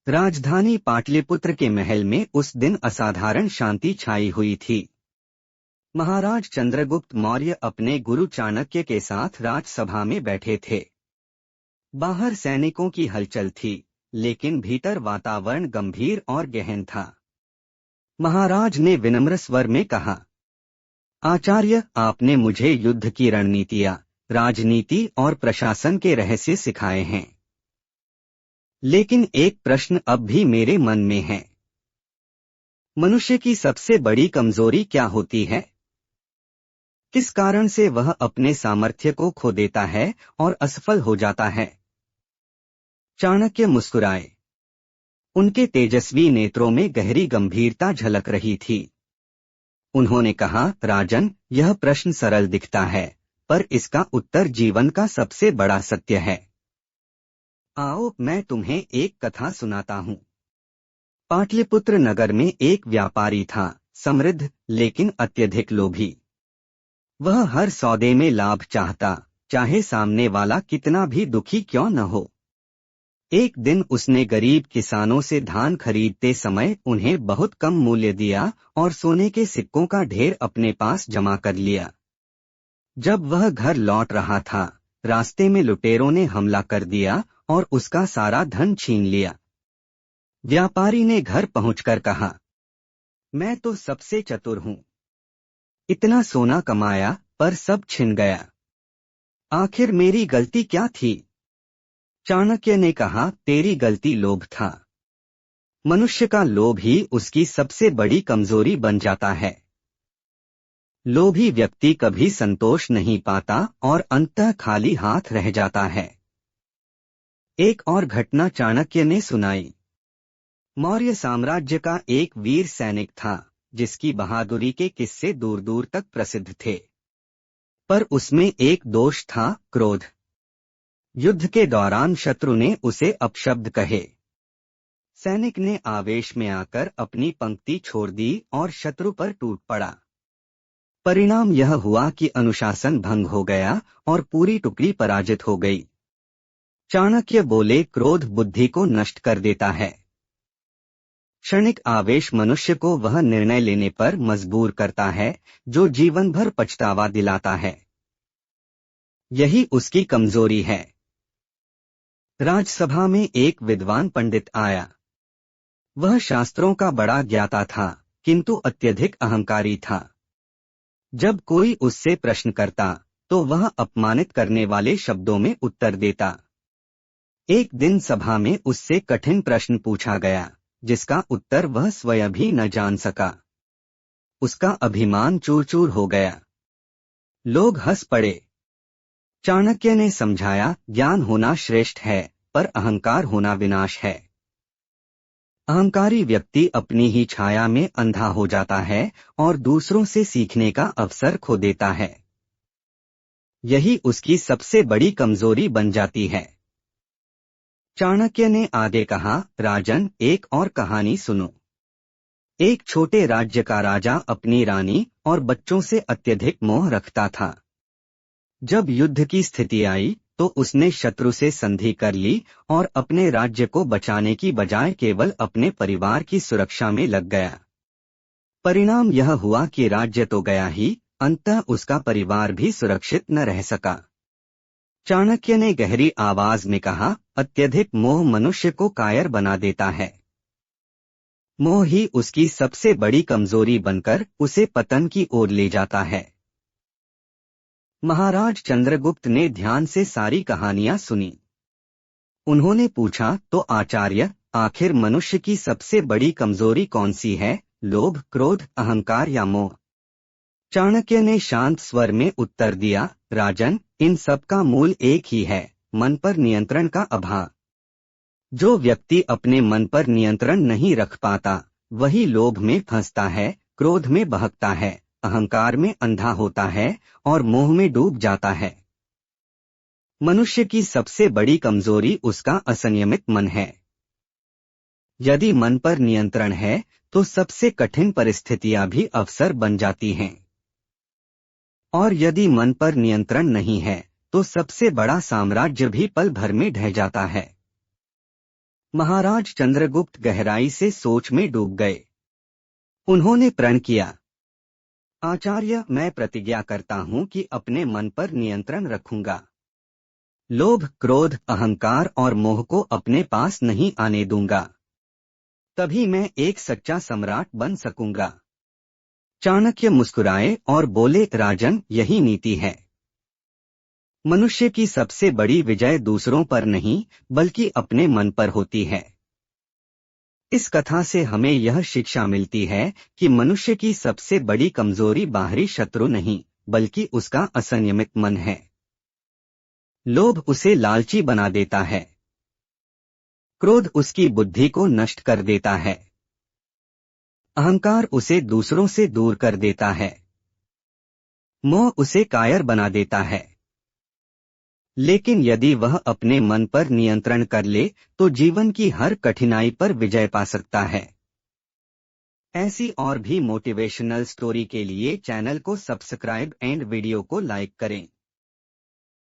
राजधानी पाटलिपुत्र के महल में उस दिन असाधारण शांति छाई हुई थी। महाराज चंद्रगुप्त मौर्य अपने गुरु चाणक्य के साथ राजसभा में बैठे थे। बाहर सैनिकों की हलचल थी, लेकिन भीतर वातावरण गंभीर और गहन था। महाराज ने विनम्र स्वर में कहा, आचार्य, आपने मुझे युद्ध की रणनीतियां, राजनीति और प्रशासन के रहस्य सिखाए हैं। लेकिन एक प्रश्न अब भी मेरे मन में है। मनुष्य की सबसे बड़ी कमजोरी क्या होती है? किस कारण से वह अपने सामर्थ्य को खो देता है और असफल हो जाता है? चाणक्य मुस्कुराए। उनके तेजस्वी नेत्रों में गहरी गंभीरता झलक रही थी। उन्होंने कहा, राजन, यह प्रश्न सरल दिखता है, पर इसका उत्तर जीवन का सबसे बड़ा सत्य है। आओ, मैं तुम्हें एक कथा सुनाता हूँ। पाटलिपुत्र नगर में एक व्यापारी था, समृद्ध लेकिन अत्यधिक लोभी। वह हर सौदे में लाभ चाहता, चाहे सामने वाला कितना भी दुखी क्यों न हो। एक दिन उसने गरीब किसानों से धान खरीदते समय उन्हें बहुत कम मूल्य दिया और सोने के सिक्कों का ढेर अपने पास जमा कर लिया। जब वह घर लौट रहा था, रास्ते में लुटेरों ने हमला कर दिया और उसका सारा धन छीन लिया। व्यापारी ने घर पहुंचकर कहा, मैं तो सबसे चतुर हूं। इतना सोना कमाया, पर सब छिन गया। आखिर मेरी गलती क्या थी? चाणक्य ने कहा, तेरी गलती लोभ था। मनुष्य का लोभ ही उसकी सबसे बड़ी कमजोरी बन जाता है। लोभी व्यक्ति कभी संतोष नहीं पाता और अंततः खाली हाथ रह जाता है। एक और घटना चाणक्य ने सुनाई। मौर्य साम्राज्य का एक वीर सैनिक था, जिसकी बहादुरी के किस्से दूर दूर तक प्रसिद्ध थे। पर उसमें एक दोष था, क्रोध। युद्ध के दौरान शत्रु ने उसे अपशब्द कहे। सैनिक ने आवेश में आकर अपनी पंक्ति छोड़ दी और शत्रु पर टूट पड़ा। परिणाम यह हुआ कि अनुशासन भंग हो गया और पूरी टुकड़ी पराजित हो गई। चाणक्य बोले, क्रोध बुद्धि को नष्ट कर देता है। क्षणिक आवेश मनुष्य को वह निर्णय लेने पर मजबूर करता है जो जीवन भर पछतावा दिलाता है। यही उसकी कमजोरी है। राजसभा में एक विद्वान पंडित आया। वह शास्त्रों का बड़ा ज्ञाता था, किंतु अत्यधिक अहंकारी था। जब कोई उससे प्रश्न करता, तो वह अपमानित करने वाले शब्दों में उत्तर देता। एक दिन सभा में उससे कठिन प्रश्न पूछा गया, जिसका उत्तर वह स्वयं भी न जान सका। उसका अभिमान चूर चूर हो गया। लोग हंस पड़े। चाणक्य ने समझाया, ज्ञान होना श्रेष्ठ है, पर अहंकार होना विनाश है। अहंकारी व्यक्ति अपनी ही छाया में अंधा हो जाता है और दूसरों से सीखने का अवसर खो देता है। यही उसकी सबसे बड़ी कमजोरी बन जाती है। चाणक्य ने आगे कहा, राजन, एक और कहानी सुनो। एक छोटे राज्य का राजा अपनी रानी और बच्चों से अत्यधिक मोह रखता था। जब युद्ध की स्थिति आई, तो उसने शत्रु से संधि कर ली और अपने राज्य को बचाने की बजाय केवल अपने परिवार की सुरक्षा में लग गया। परिणाम यह हुआ कि राज्य तो गया ही, अंततः उसका परिवार भी सुरक्षित न रह सका। चाणक्य ने गहरी आवाज में कहा, अत्यधिक मोह मनुष्य को कायर बना देता है। मोह ही उसकी सबसे बड़ी कमजोरी बनकर उसे पतन की ओर ले जाता है। महाराज चंद्रगुप्त ने ध्यान से सारी कहानियां सुनी। उन्होंने पूछा, तो आचार्य, आखिर मनुष्य की सबसे बड़ी कमजोरी कौन सी है? लोभ, क्रोध, अहंकार या मोह? चाणक्य ने शांत स्वर में उत्तर दिया, राजन, इन सब का मूल एक ही है, मन पर नियंत्रण का अभाव। जो व्यक्ति अपने मन पर नियंत्रण नहीं रख पाता, वही लोभ में फंसता है, क्रोध में बहकता है, अहंकार में अंधा होता है और मोह में डूब जाता है। मनुष्य की सबसे बड़ी कमजोरी उसका असंयमित मन है। यदि मन पर नियंत्रण है, तो सबसे कठिन परिस्थितियां भी अवसर बन जाती हैं। और यदि मन पर नियंत्रण नहीं है, तो सबसे बड़ा साम्राज्य भी पल भर में ढह जाता है। महाराज चंद्रगुप्त गहराई से सोच में डूब गए। उन्होंने प्रण किया, आचार्य, मैं प्रतिज्ञा करता हूँ कि अपने मन पर नियंत्रण रखूंगा। लोभ, क्रोध, अहंकार और मोह को अपने पास नहीं आने दूंगा। तभी मैं एक सच्चा सम्राट बन सकूंगा। चाणक्य मुस्कुराए और बोले, राजन, यही नीति है। मनुष्य की सबसे बड़ी विजय दूसरों पर नहीं बल्कि अपने मन पर होती है। इस कथा से हमें यह शिक्षा मिलती है कि मनुष्य की सबसे बड़ी कमजोरी बाहरी शत्रु नहीं बल्कि उसका असंयमित मन है। लोभ उसे लालची बना देता है। क्रोध उसकी बुद्धि को नष्ट कर देता है। अहंकार उसे दूसरों से दूर कर देता है। मोह उसे कायर बना देता है। लेकिन यदि वह अपने मन पर नियंत्रण कर ले तो जीवन की हर कठिनाई पर विजय पा सकता है। ऐसी और भी मोटिवेशनल स्टोरी के लिए चैनल को सब्सक्राइब एंड वीडियो को लाइक करें।